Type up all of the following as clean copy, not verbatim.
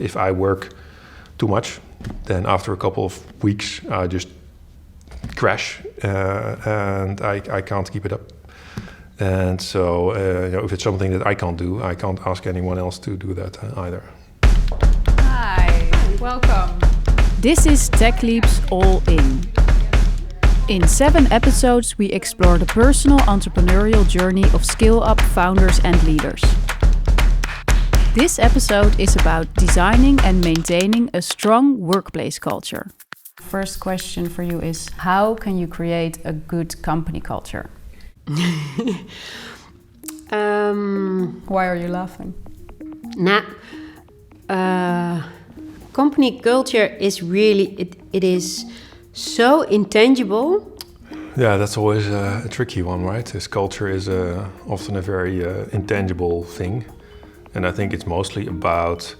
If I work too much, then after a couple of weeks, I just crash and I can't keep it up. And so, if it's something that I can't do, I can't ask anyone else to do that either. Hi, welcome. This is Tech Leap's All In. In 7 episodes, we explore the personal entrepreneurial journey of scale-up founders and leaders. This episode is about designing and maintaining a strong workplace culture. First question for you is, how can you create a good company culture? Why are you laughing? Company culture is really, it is so intangible. Yeah, that's always a tricky one, right? This culture is often a very intangible thing. And I think it's mostly about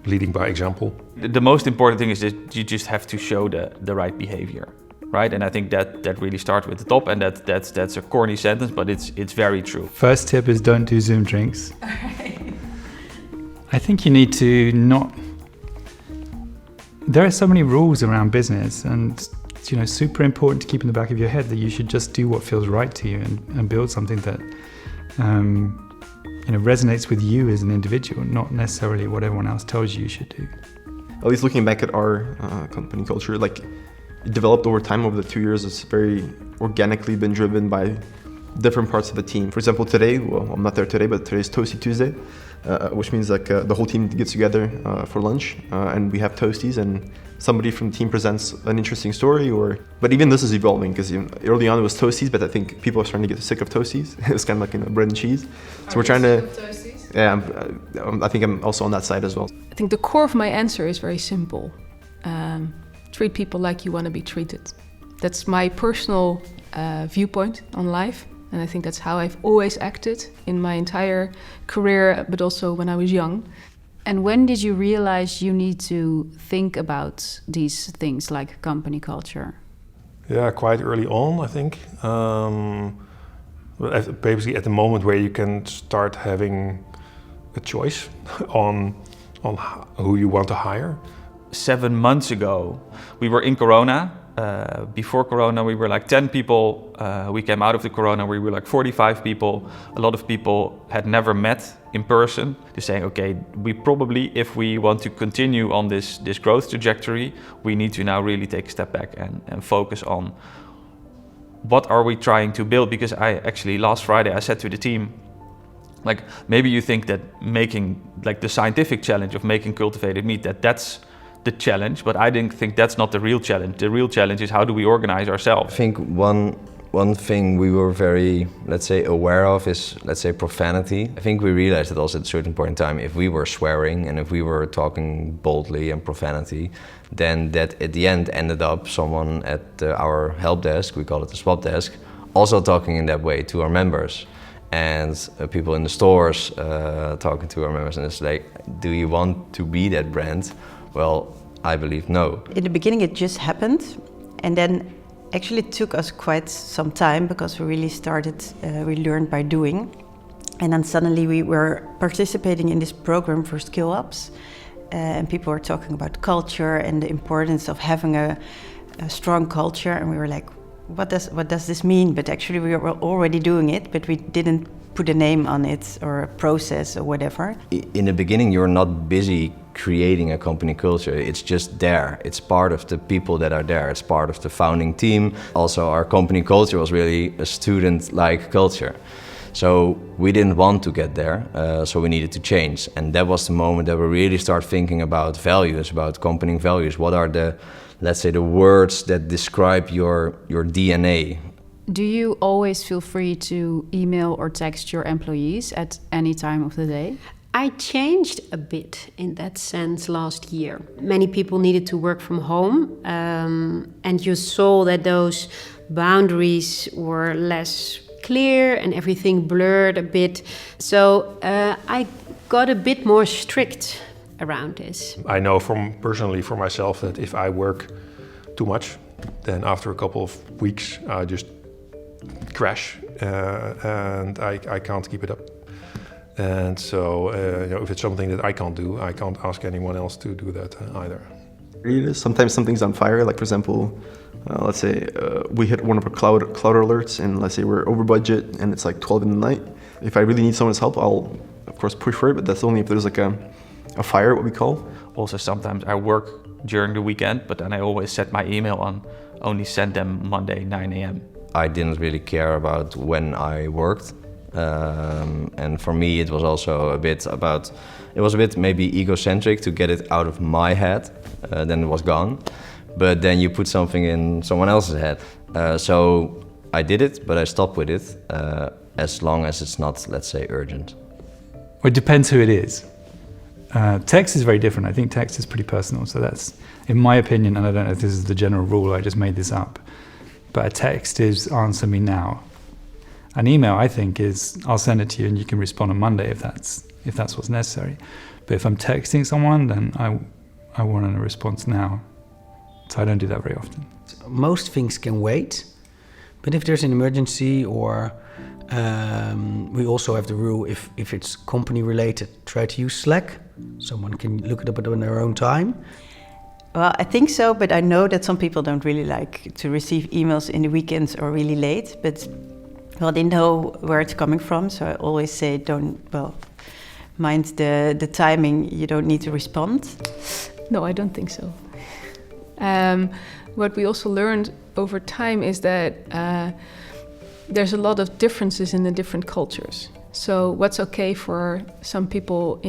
leading by example. The most important thing is that you just have to show the right behavior, right? And I think that really starts with the top, and that's a corny sentence, but it's very true. First tip is don't do Zoom drinks. I think you need to not... There are so many rules around business, and it's super important to keep in the back of your head that you should just do what feels right to you and build something that resonates with you as an individual, not necessarily what everyone else tells you should do. At least looking back at our company culture, it developed over time over the 2 years. It's very organically been driven by different parts of the team. For example, today, well, I'm not there today, but today's Toasty Tuesday, which means the whole team gets together for lunch and we have Toasties and somebody from the team presents an interesting story. But even this is evolving because early on it was Toasties, but I think people are starting to get sick of Toasties. It's kind of like bread and cheese. So we're trying to... Yeah, I think I'm also on that side as well. I think the core of my answer is very simple. Treat people like you want to be treated. That's my personal viewpoint on life. And I think that's how I've always acted in my entire career, but also when I was young. And when did you realize you need to think about these things like company culture? Yeah, quite early on, I think. Basically at the moment where you can start having a choice on who you want to hire. 7 months ago, we were in Corona. Before Corona, we were like 10 people. We came out of the Corona, we were like 45 people. A lot of people had never met in person. Just saying, okay, we probably, if we want to continue on this growth trajectory, we need to now really take a step back and focus on what are we trying to build. Because last Friday, I said to the team, maybe you think that making the scientific challenge of making cultivated meat, that's the challenge, but I didn't think that's not the real challenge. The real challenge is how do we organize ourselves? I think one thing we were very, aware of is, profanity. I think we realized that also at a certain point in time, if we were swearing and if we were talking boldly and profanity, then that at the end ended up someone at our help desk, we call it the swap desk, also talking in that way to our members. And people in the stores talking to our members, and it's like, do you want to be that brand? Well, I believe no. In the beginning it just happened, and then actually it took us quite some time because we really we learned by doing. And then suddenly we were participating in this program for skill ups, and people were talking about culture and the importance of having a strong culture, and we were like, what does this mean? But actually we were already doing it, but we didn't put a name on it or a process or whatever. In the beginning you're not busy creating a company culture, it's just there. It's part of the people that are there, it's part of the founding team. Also our company culture was really a student-like culture. So we didn't want to get there, so we needed to change. And that was the moment that we really start thinking about values, about company values. What are the words that describe your DNA? Do you always feel free to email or text your employees at any time of the day? I changed a bit in that sense last year. Many people needed to work from home, and you saw that those boundaries were less clear and everything blurred a bit. So I got a bit more strict around this. I know personally for myself that if I work too much, then after a couple of weeks I just crash and I can't keep it up. And so, if it's something that I can't do, I can't ask anyone else to do that either. Sometimes something's on fire. Like for example, let's say we hit one of our cloud alerts, and let's say we're over budget, and it's like 12 in the night. If I really need someone's help, I'll of course push for it, but that's only if there's like a fire, what we call. Also, sometimes I work during the weekend, but then I always set my email on only send them Monday 9 a.m. I didn't really care about when I worked. And for me, it was also a bit maybe egocentric to get it out of my head, then it was gone. But then you put something in someone else's head. So I did it, but I stopped with it as long as it's not, let's say, urgent. Well, it depends who it is. Text is very different. I think text is pretty personal. So that's, in my opinion, and I don't know if this is the general rule, I just made this up, but a text is answer me now. An email, I think, is I'll send it to you and you can respond on Monday if that's what's necessary. But if I'm texting someone, then I want a response now. So I don't do that very often. Most things can wait, but if there's an emergency or we also have the rule, if it's company related, try to use Slack. Someone can look it up on their own time. Well, I think so, but I know that some people don't really like to receive emails in the weekends or really late, but well, they know where it's coming from, so I always say mind the timing, you don't need to respond. No, I don't think so. What we also learned over time is that there's a lot of differences in the different cultures. So what's okay for some people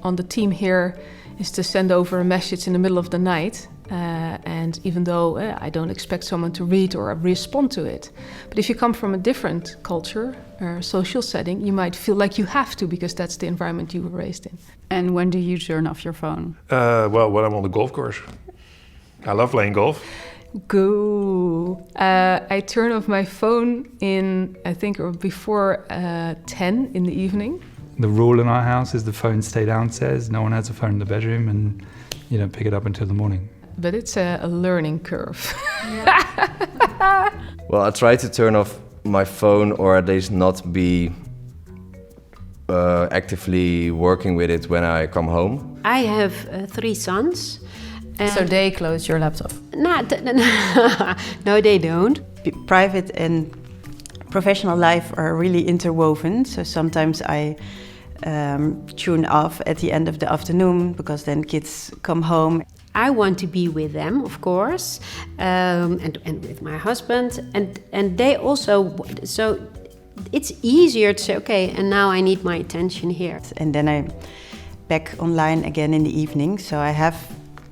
on the team here is to send over a message in the middle of the night. And even though I don't expect someone to read or respond to it. But if you come from a different culture or social setting, you might feel like you have to because that's the environment you were raised in. And when do you turn off your phone? Well, when I'm on the golf course. I love playing golf. Go. I turn off my phone I think before 10 in the evening. The rule in our house is the phone stay downstairs. No one has a phone in the bedroom and you don't pick it up until the morning. But it's a learning curve. Well, I try to turn off my phone or at least not be actively working with it when I come home. I have 3 sons. So they close your laptop? No, they don't. Private and professional life are really interwoven, so sometimes I tune off at the end of the afternoon because then kids come home. I want to be with them, of course, and with my husband, and they also. So it's easier to say, okay, and now I need my attention here. And then I'm back online again in the evening. So I have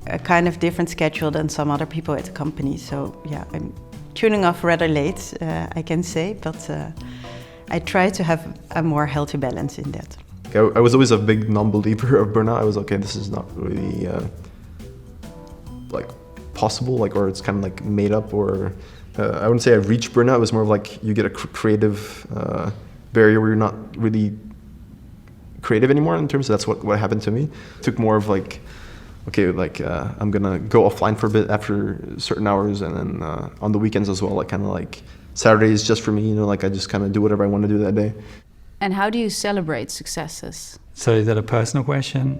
a kind of different schedule than some other people at the company. So yeah, I'm tuning off rather late, I can say, but I try to have a more healthy balance in that. I was always a big non-believer of burnout. I was okay, this is not really like possible, like, or it's kind of like made up, or I wouldn't say I've reached burnout. It was more of like you get a creative barrier where you're not really creative anymore in terms of that's what happened to me. It took more of like, okay, like I'm gonna go offline for a bit after certain hours, and then on the weekends as well, like kind of like Saturday is just for me, you know, like I just kind of do whatever I want to do that day. And how do you celebrate successes? So is that a personal question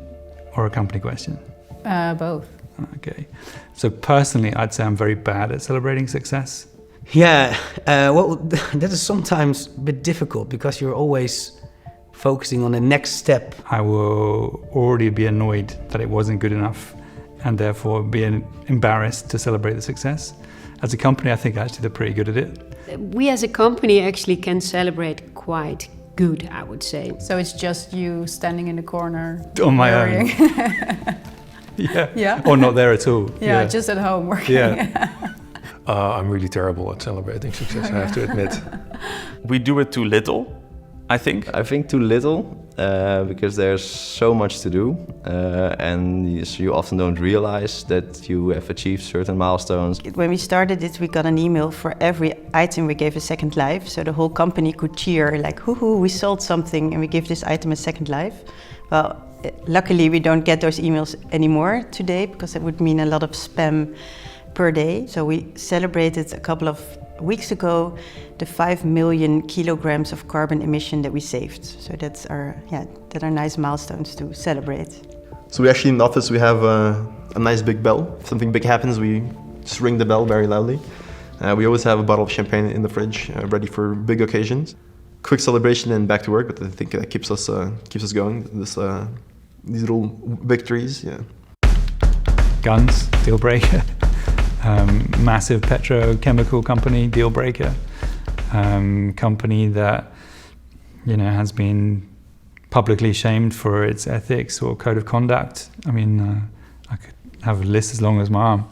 or a company question? Both. Okay. So personally, I'd say I'm very bad at celebrating success. Yeah, well, that is sometimes a bit difficult because you're always focusing on the next step. I will already be annoyed that it wasn't good enough and therefore be embarrassed to celebrate the success. As a company, I think actually they're pretty good at it. We as a company actually can celebrate quite good, I would say. So it's just you standing in the corner on my worrying. own. Yeah. Yeah. Or not there at all. Yeah, just at home working. Yeah. I'm really terrible at celebrating success, I have to admit. We do it too little, I think. I think too little because there's so much to do and you often don't realize that you have achieved certain milestones. When we started it, we got an email for every item we gave a second life, so the whole company could cheer like, hoo-hoo, we sold something and we give this item a second life. Well, luckily we don't get those emails anymore today because it would mean a lot of spam per day. So we celebrated a couple of weeks ago the 5 million kilograms of carbon emission that we saved. So that are nice milestones to celebrate. So we actually in the office we have a nice big bell. If something big happens, we just ring the bell very loudly. We always have a bottle of champagne in the fridge, ready for big occasions. Quick celebration and back to work, but I think that keeps us going. These little victories, yeah. Guns, deal breaker. Massive petrochemical company, deal breaker. Company that, has been publicly shamed for its ethics or code of conduct. I mean, I could have a list as long as my arm.